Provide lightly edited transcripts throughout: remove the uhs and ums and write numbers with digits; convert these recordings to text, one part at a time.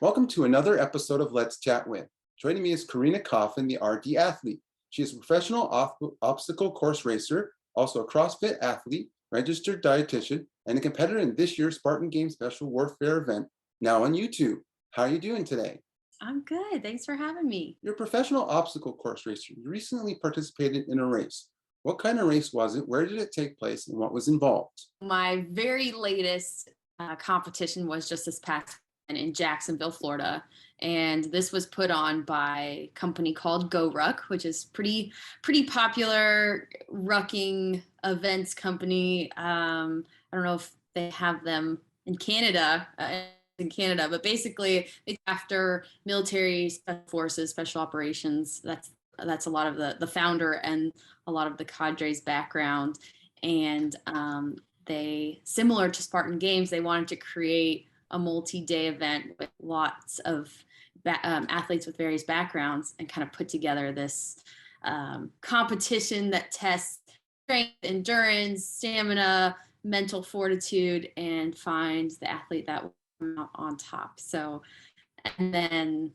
Welcome to another episode of Let's Chat Win. Joining me is Corinna Coffin, the RD athlete. She is a professional obstacle course racer, also a CrossFit athlete, registered dietitian, and a competitor in this year's Spartan Games Special Warfare event, now on YouTube. How are you doing today? I'm good. Thanks for having me. You're a professional obstacle course racer. You recently participated in a race. What kind of race was it? Where did it take place? And what was involved? My very latest competition was just this past in Jacksonville, Florida. And this was put on by a company called Go Ruck, which is pretty popular rucking events company. I don't know if they have them in Canada, but basically it's after military special forces, special operations. That's a lot of the founder and a lot of the cadre's background. And they, similar to Spartan Games, they wanted to create a multi-day event with lots of athletes with various backgrounds and kind of put together this competition that tests strength, endurance, stamina, mental fortitude, and find the athlete that will come out on top. So, and then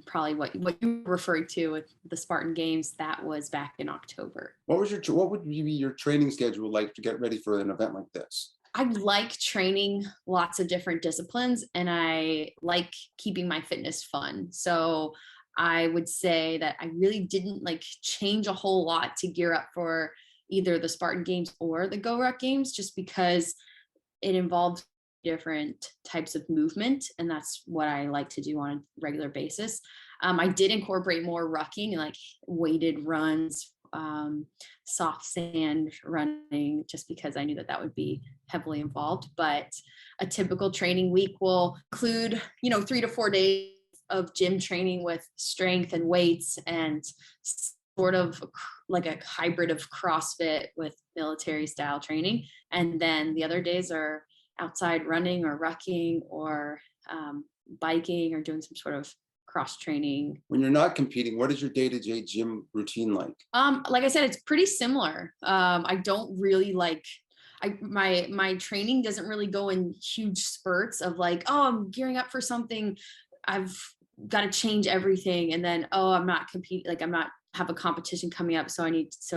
probably what you were referring to with the Spartan Games, that was back in October. What would be your training schedule like to get ready for an event like this? I like training lots of different disciplines, and I like keeping my fitness fun. So I would say that I really didn't change a whole lot to gear up for either the Spartan Games or the Go Ruck Games, just because it involves different types of movement, and that's what I like to do on a regular basis. I did incorporate more rucking, like weighted runs, soft sand running, just because I knew that would be heavily involved. But a typical training week will include 3 to 4 days of gym training with strength and weights, and sort of like a hybrid of CrossFit with military style training. And then the other days are outside running or rucking or biking or doing some sort of cross training. When you're not competing, what is your day-to-day gym routine like? Like I said, it's pretty similar. I don't really my training doesn't really go in huge spurts of I'm gearing up for something, I've got to change everything, and then I'm not competing, I'm not have a competition coming up, so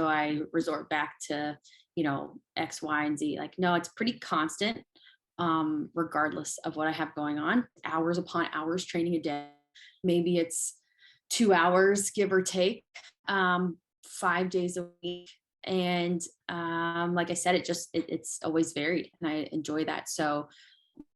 I resort back to X, Y, and Z. No, it's pretty constant, regardless of what I have going on. Hours upon hours training a day. Maybe it's 2 hours, give or take, 5 days a week. And like I said, it's always varied, and I enjoy that. So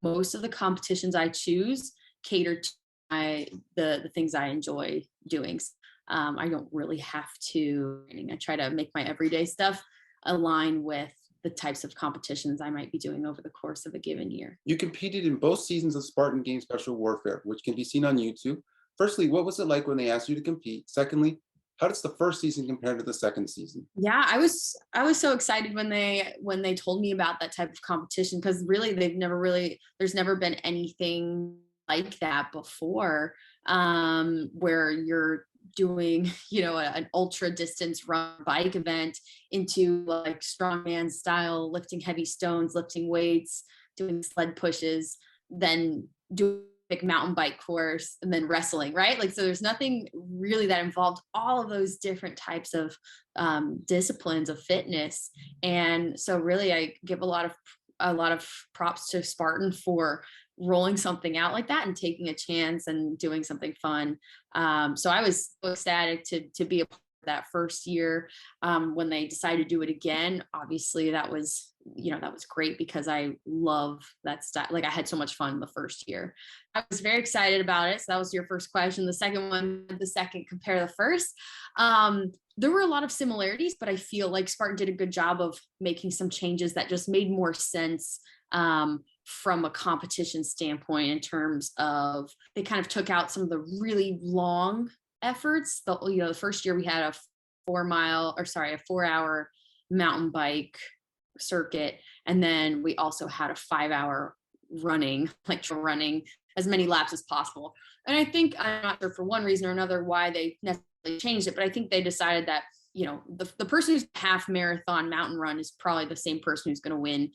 most of the competitions I choose cater to the things I enjoy doing. I don't really have to. I try to make my everyday stuff align with the types of competitions I might be doing over the course of a given year. You competed in both seasons of Spartan Games Special Warfare, which can be seen on YouTube. Firstly, what was it like when they asked you to compete? Secondly, how does the first season compare to the second season? Yeah, I was so excited when they told me about that type of competition, because really there's never been anything like that before, where you're doing an ultra distance run bike event into strongman style, lifting heavy stones, lifting weights, doing sled pushes, then doing mountain bike course, and then wrestling, right? So there's nothing really that involved all of those different types of disciplines of fitness. And so really I give a lot of props to Spartan for rolling something out like that and taking a chance and doing something fun. So I was so ecstatic to be a part of that first year. When they decided to do it again, obviously that was great, because I love that style. I had so much fun the first year. I was very excited about it. So that was your first question. The second one, compare the first. There were a lot of similarities, but I feel like Spartan did a good job of making some changes that just made more sense from a competition standpoint, in terms of they kind of took out some of the really long efforts. The first year we had a 4-hour mountain bike circuit, and then we also had a 5-hour running as many laps as possible. And I think, I'm not sure for one reason or another why they necessarily changed it, but I think they decided that the person who's half marathon mountain run is probably the same person who's going to win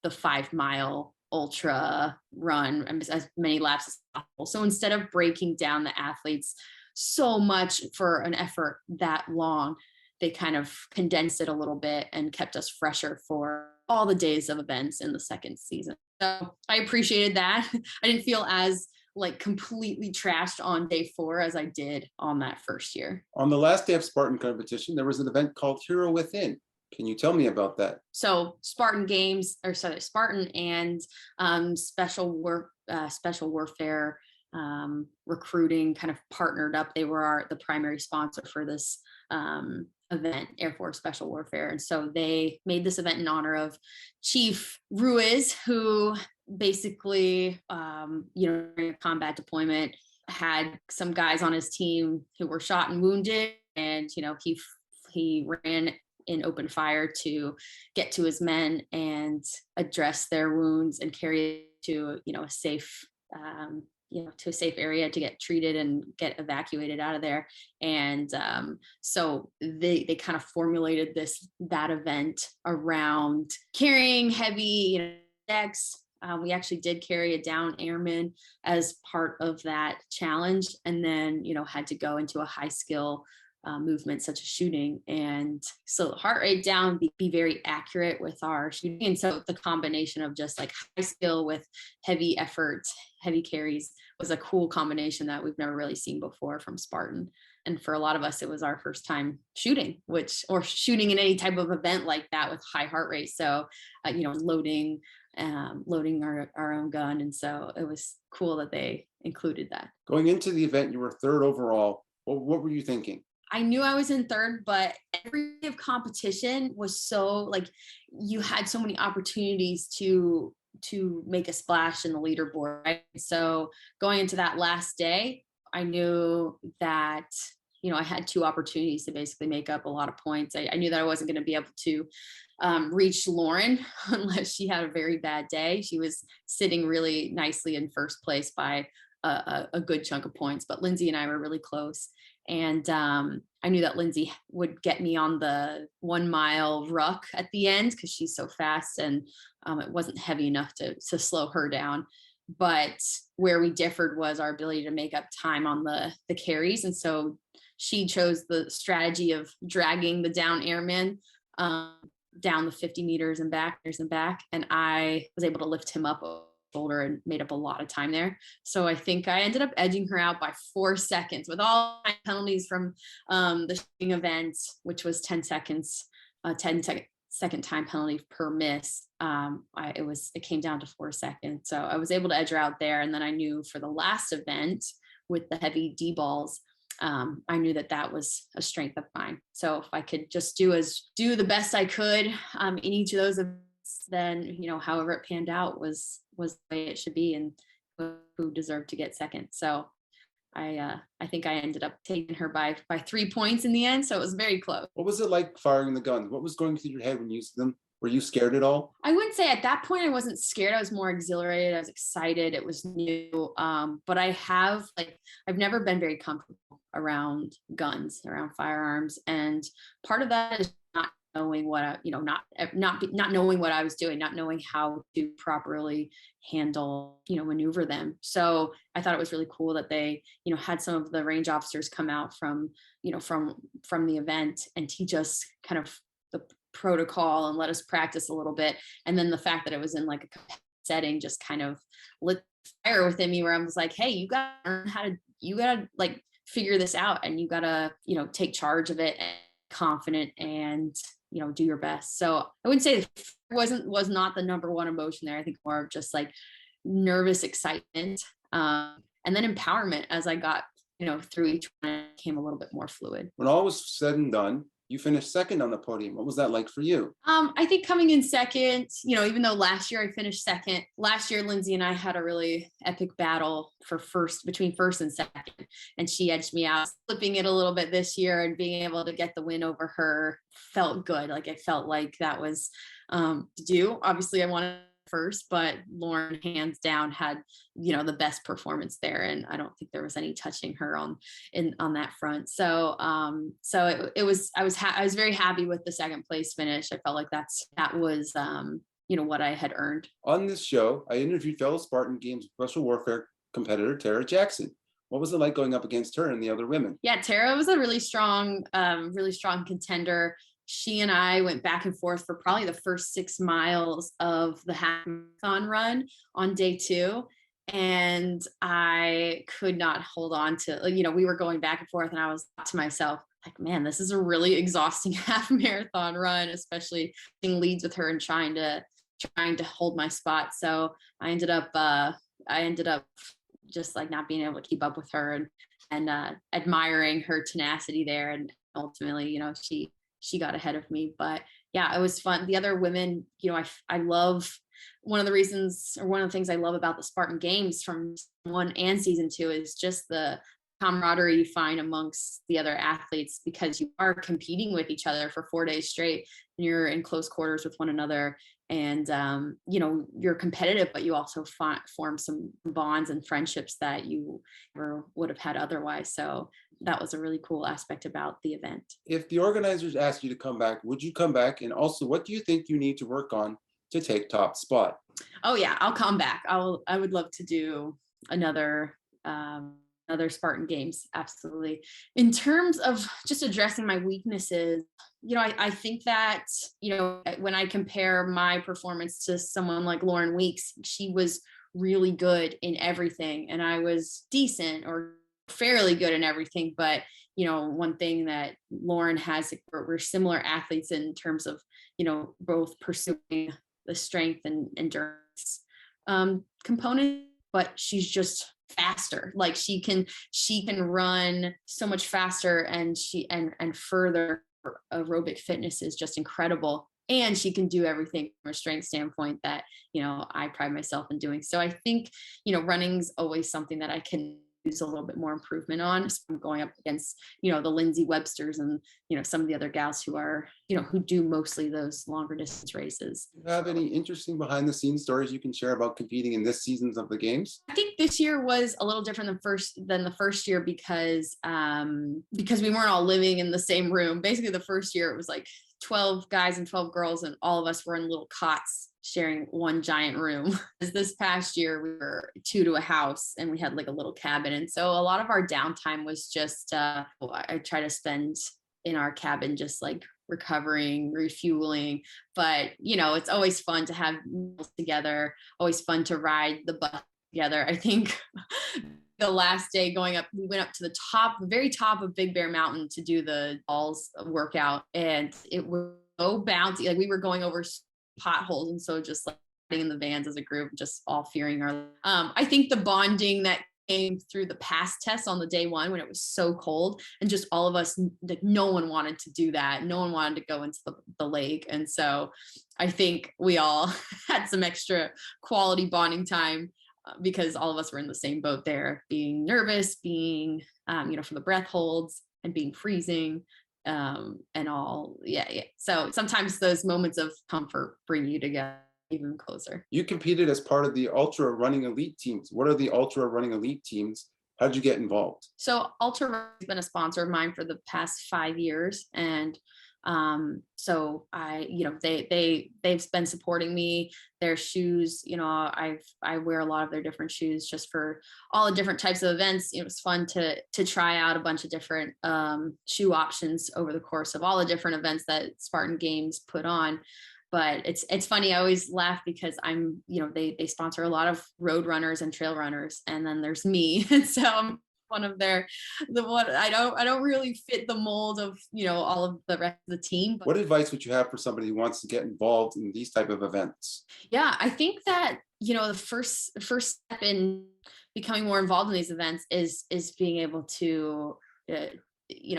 the 5-mile ultra run as many laps as possible. So instead of breaking down the athletes so much for an effort that long, they kind of condensed it a little bit and kept us fresher for all the days of events in the second season. So I appreciated that. I didn't feel as like completely trashed on day 4 as I did on that first year. On the last day of Spartan competition, there was an event called Hero Within. Can you tell me about that? So Spartan games, or sorry, Spartan and special warfare recruiting kind of partnered up. They were the primary sponsor for this event, Air Force Special Warfare. And so they made this event in honor of Chief Ruiz, who basically, during a combat deployment, had some guys on his team who were shot and wounded. And, he ran in open fire to get to his men and address their wounds and carry to, a safe, to a safe area to get treated and get evacuated out of there. And so they kind of formulated that event around carrying heavy, decks. We actually did carry a down airman as part of that challenge, and then, had to go into a high skill movement such as shooting. And so heart rate down, be very accurate with our shooting. And so the combination of just like high skill with heavy effort, heavy carries was a cool combination that we've never really seen before from Spartan. And for a lot of us, it was our first time shooting, or shooting in any type of event like that with high heart rate. So, loading our own gun. And so it was cool that they included that. Going into the event, you were 3rd overall. What were you thinking? I knew I was in 3rd, but every day of competition was so like, you had so many opportunities to make a splash in the leaderboard, right? So going into that last day, I knew that, I had 2 opportunities to basically make up a lot of points. I knew that I wasn't going to be able to reach Lauren unless she had a very bad day. She was sitting really nicely in first place by a good chunk of points, but Lindsay and I were really close. And I knew that Lindsay would get me on the 1 mile ruck at the end because she's so fast, and it wasn't heavy enough to slow her down. But where we differed was our ability to make up time on the carries. And so she chose the strategy of dragging the down airman down the 50 meters and back, and I was able to lift him up shoulder and made up a lot of time there. So I think I ended up edging her out by 4 seconds with all my penalties from the shooting event, which was 10 seconds, 10-second time penalty per miss. It came down to 4 seconds. So I was able to edge her out there. And then I knew for the last event with the heavy D balls, I knew that was a strength of mine. So if I could just do the best I could in each of those events, then, however it panned out was the way it should be, and who deserved to get second. So I think I ended up taking her by 3 points in the end. So it was very close. What was it like firing the guns? What was going through your head when you used them? Were you scared at all? I wouldn't say at that point I wasn't scared. I was more exhilarated. I was excited. It was new. But I've never been very comfortable around guns, around firearms. And part of that is not knowing what not knowing what I was doing, not knowing how to properly handle, maneuver them. So I thought it was really cool that they, had some of the range officers come out from the event and teach us kind of the protocol and let us practice a little bit. And then the fact that it was in like a setting just kind of lit fire within me, where I was like, hey, you gotta learn you gotta like figure this out, and you gotta, take charge of it and confident and, do your best. So I wouldn't say was not the number one emotion there. I think more of just like nervous excitement, and then empowerment as I got, through each one, it became a little bit more fluid. When all was said and done, you finished second on the podium. What was that like for you? I think coming in second, even though last year I finished second, last year Lindsay and I had a really epic battle between first and second, and she edged me out. Flipping it a little bit this year and being able to get the win over her felt good. Like, it felt like that was due. Obviously I wanted first, but Lauren hands down had, the best performance there. And I don't think there was any touching her on that front. So, I was very happy with the second place finish. I felt like that was what I had earned. On this show, I interviewed fellow Spartan Games Special Warfare competitor Tara Jackson. What was it like going up against her and the other women? Yeah, Tara was a really strong contender. She and I went back and forth for probably the first 6 miles of the half marathon run on day 2. And I could not hold on to, we were going back and forth, and I was to myself, like, man, this is a really exhausting half marathon run, especially in leads with her and trying to hold my spot. So I ended up just like not being able to keep up with her, and admiring her tenacity there. And ultimately, she got ahead of me. But yeah, it was fun. The other women, I love, one of the reasons, or one of the things I love about the Spartan Games from season 1 and season 2 is just the camaraderie you find amongst the other athletes, because you are competing with each other for 4 days straight, and you're in close quarters with one another. And you're competitive, but you also form some bonds and friendships that you never would have had otherwise. So that was a really cool aspect about the event. If the organizers asked you to come back, would you come back? And also, what do you think you need to work on to take top spot? Oh yeah, I'll come back. I would love to do another Spartan Games. Absolutely. In terms of just addressing my weaknesses, I think that, when I compare my performance to someone like Lauren Weeks, she was really good in everything, and I was decent or fairly good in everything. But, one thing that Lauren has, we're similar athletes in terms of, both pursuing the strength and endurance component, but she's just faster. Like she can run so much faster, and and further. Her aerobic fitness is just incredible, and she can do everything from a strength standpoint that I pride myself in doing. So I think running's always something that I can use a little bit more improvement on. So I'm going up against the Lindsay Websters and some of the other gals who are who do mostly those longer distance races. Do you have any interesting behind the scenes stories you can share about competing in this seasons of the games? I think this year was a little different than the first year, because we weren't all living in the same room. Basically, the first year it was like 12 guys and 12 girls, and all of us were in little cots sharing one giant room. This past year we were 2 to a house, and we had like a little cabin. And so a lot of our downtime was just I try to spend in our cabin just like recovering, refueling. But it's always fun to have meals together, always fun to ride the bus together. I think the last day going up, we went up to the very top of Big Bear Mountain to do the balls workout, and it was so bouncy. Like we were going over potholes, and so just like in the vans as a group, just all fearing our I think the bonding that came through the pass test on the day 1 when it was so cold, and just all of us, like no one wanted to do that, no one wanted to go into the lake. And so I think we all had some extra quality bonding time, because all of us were in the same boat there, being nervous, being for the breath holds, and being freezing, and all. Yeah. So sometimes those moments of comfort bring you together even closer. You competed as part of the Ultrarunning Elite teams. What are the Ultrarunning Elite teams? How did you get involved? So Ultrarunning has been a sponsor of mine for the past 5 years, and so they've been supporting me. Their shoes, I wear a lot of their different shoes just for all the different types of events. It was fun to try out a bunch of different shoe options over the course of all the different events that Spartan Games put on. But it's funny. I always laugh because I'm, they sponsor a lot of road runners and trail runners, and then there's me. And so I'm one of I don't really fit the mold of, all of the rest of the team. But what advice would you have for somebody who wants to get involved in these type of events? Yeah, I think that, the first step in becoming more involved in these events is being able to,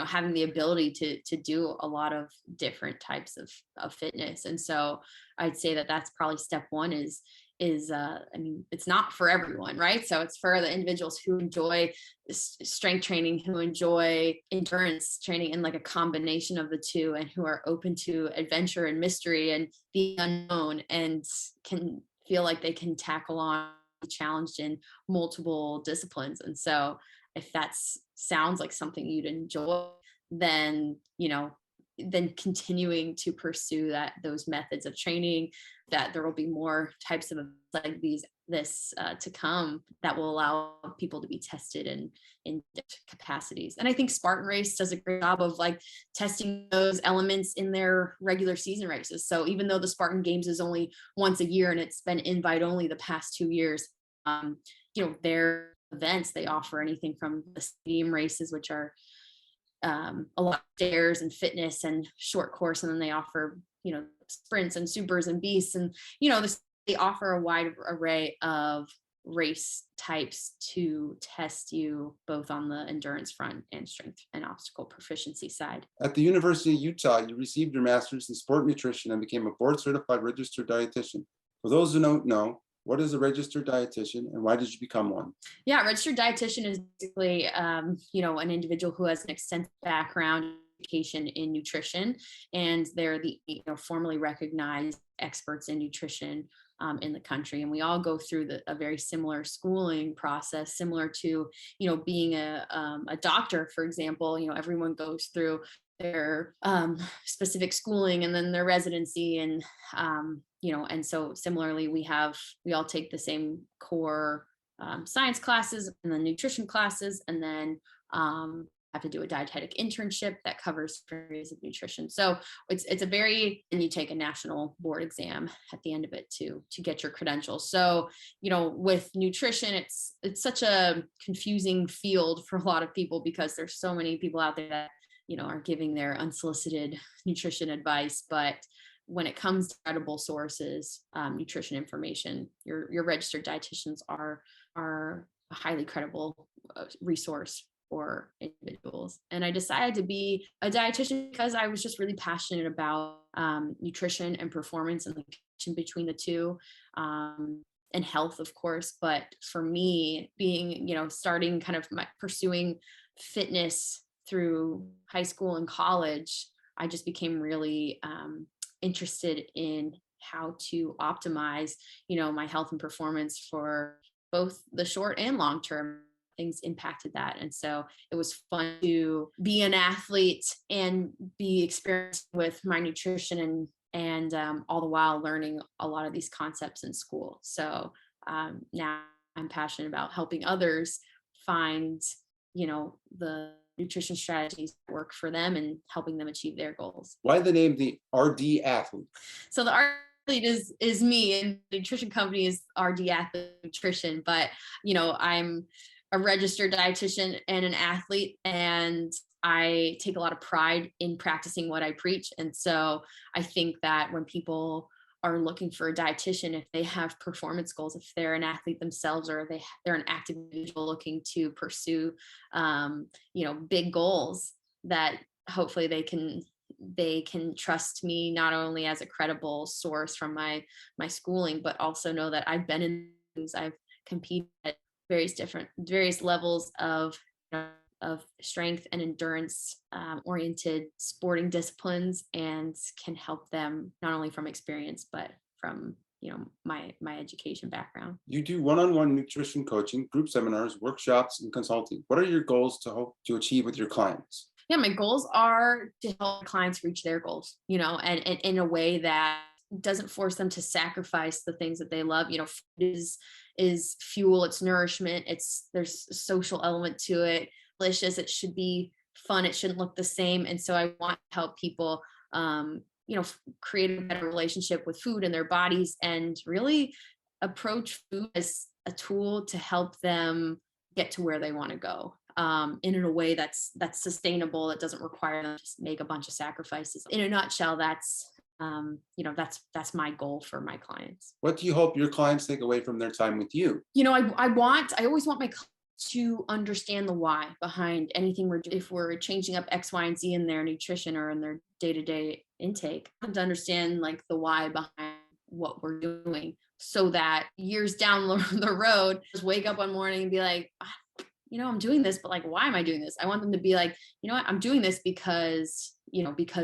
having the ability to do a lot of different types of fitness. And so I'd say that that's probably step 1 is it's not for everyone, right? So it's for the individuals who enjoy strength training, who enjoy endurance training, and like a combination of the two, and who are open to adventure and mystery and the unknown, and can feel like they can tackle on, be challenged in multiple disciplines. And so if that sounds like something you'd enjoy, then then continuing to pursue those methods of training, that there will be more types of like this to come that will allow people to be tested in different capacities. And I think Spartan Race does a great job of like testing those elements in their regular season races. So even though the Spartan Games is only once a year and it's been invite only the past 2 years, their events, they offer anything from the stadium races, which are a lot of stairs and fitness and short course, and then they offer sprints and supers and beasts, and they offer a wide array of race types to test you both on the endurance front and strength and obstacle proficiency side. At the University of Utah, you received your master's in sport nutrition and became a board certified registered dietitian. For those who don't know, what is a registered dietitian and why did you become one? Yeah, registered dietitian is basically, an individual who has an extensive background education in nutrition, and they're the formally recognized experts in nutrition in the country. And we all go through a very similar schooling process, similar to being a doctor, for example. Everyone goes through their specific schooling and then their residency, and and so similarly we all take the same core science classes and then nutrition classes, and then have to do a dietetic internship that covers areas of nutrition. So and you take a national board exam at the end of it to get your credentials. So, with nutrition, it's such a confusing field for a lot of people because there's so many people out there that, are giving their unsolicited nutrition advice. But when it comes to credible sources, nutrition information, your registered dietitians are a highly credible resource for individuals. And I decided to be a dietitian because I was just really passionate about nutrition and performance and the connection between the two, and health, of course. But for me, being, starting kind of pursuing fitness through high school and college, I just became really interested in how to optimize, my health and performance for both the short and long term. Things impacted that. And so it was fun to be an athlete and be experienced with my nutrition and all the while learning a lot of these concepts in school. So now I'm passionate about helping others find, the nutrition strategies that work for them and helping them achieve their goals. Why the name the RD Athlete? So the athlete is me, and the nutrition company is RD Athlete Nutrition. But I'm a registered dietitian and an athlete, and I take a lot of pride in practicing what I preach. And so I think that when people are looking for a dietitian, if they have performance goals, if they're an athlete themselves, or they're an active individual looking to pursue, big goals, that hopefully they can trust me not only as a credible source from my schooling, but also know that I've been in things, I've competed at various levels of strength and endurance oriented sporting disciplines, and can help them not only from experience but from my education background. You do one-on-one nutrition coaching, group seminars, workshops, and consulting. What are your goals to hope to achieve with your clients? Yeah, my goals are to help clients reach their goals, and in a way that doesn't force them to sacrifice the things that they love. Food is fuel, it's nourishment, there's a social element to it, delicious, it should be fun, it shouldn't look the same. And so I want to help people create a better relationship with food and their bodies, and really approach food as a tool to help them get to where they want to go, in a way that's sustainable, that doesn't require them to make a bunch of sacrifices. In a nutshell, that's my goal for my clients. What do you hope your clients take away from their time with you? I always want my clients to understand the why behind anything we're doing. If we're changing up X, Y, and Z in their nutrition or in their day-to-day intake, I have to understand like the why behind what we're doing, so that years down the road, just wake up one morning and be like, I'm doing this, but like, why am I doing this? I want them to be like, I'm doing this because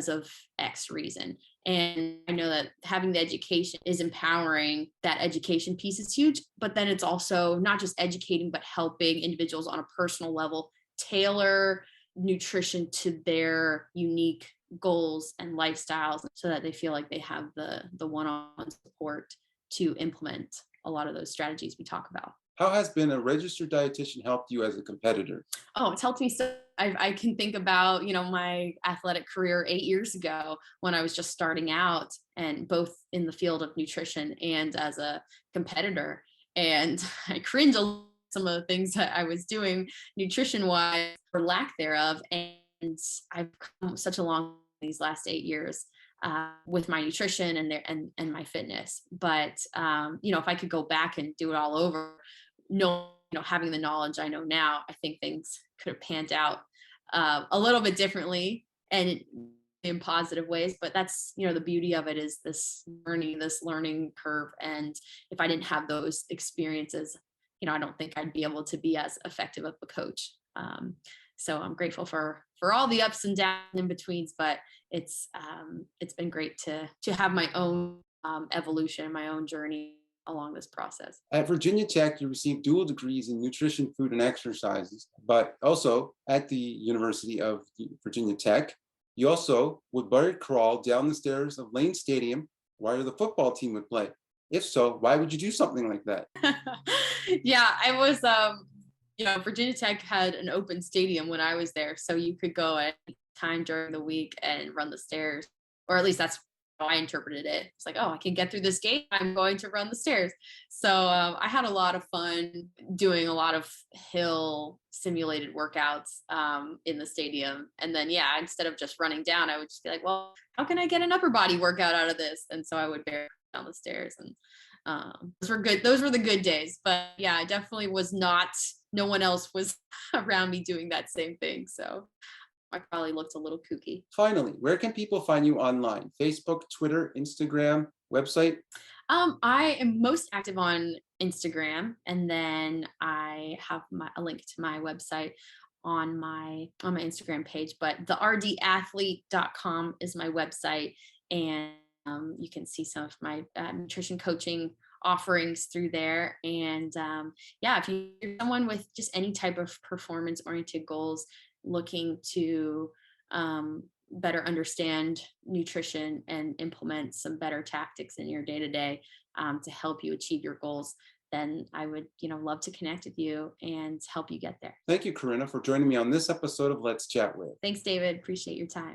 of X reason. And I know that having the education is empowering. That education piece is huge, but then it's also not just educating, but helping individuals on a personal level tailor nutrition to their unique goals and lifestyles so that they feel like they have the one-on-one support to implement a lot of those strategies we talk about. How has being a registered dietitian helped you as a competitor? Oh, it's helped me so. I can think about, my athletic career 8 years ago when I was just starting out, and both in the field of nutrition and as a competitor. And I cringe a little at some of the things that I was doing nutrition wise or lack thereof. And I've come such a long way these last 8 years with my nutrition and my fitness. But if I could go back and do it all over, no, having the knowledge I know now, I think things could have panned out a little bit differently and in positive ways. But that's, the beauty of it is this learning curve. And if I didn't have those experiences, I don't think I'd be able to be as effective of a coach. So I'm grateful for all the ups and downs in betweens, but it's been great to have my own evolution, my own journey along this process. At Virginia Tech, you received dual degrees in nutrition, food, and exercises, but also at the University of Virginia Tech, you also would barely crawl down the stairs of Lane Stadium while the football team would play. If so, why would you do something like that? Yeah, I was, Virginia Tech had an open stadium when I was there. So you could go at any time during the week and run the stairs, or at least that's how I interpreted it. It's like, oh, I can get through this gate, I'm going to run the stairs. So I had a lot of fun doing a lot of hill simulated workouts in the stadium. And then, yeah, instead of just running down, I would just be like, well, how can I get an upper body workout out of this? And so I would bear down the stairs, and those were good. Those were the good days. But yeah, I definitely was not, no one else was around me doing that same thing. So I probably looked a little kooky. Finally, where can people find you online? Facebook, Twitter, Instagram, website? I am most active on Instagram, and then I have a link to my website on my Instagram page. But the rdathlete.com is my website, and you can see some of my nutrition coaching offerings through there. And yeah, if you're someone with just any type of performance oriented goals, looking to better understand nutrition and implement some better tactics in your day-to-day to help you achieve your goals, then I would, love to connect with you and help you get there. Thank you, Corinna, for joining me on this episode of Let's Chat With. Thanks, David. Appreciate your time.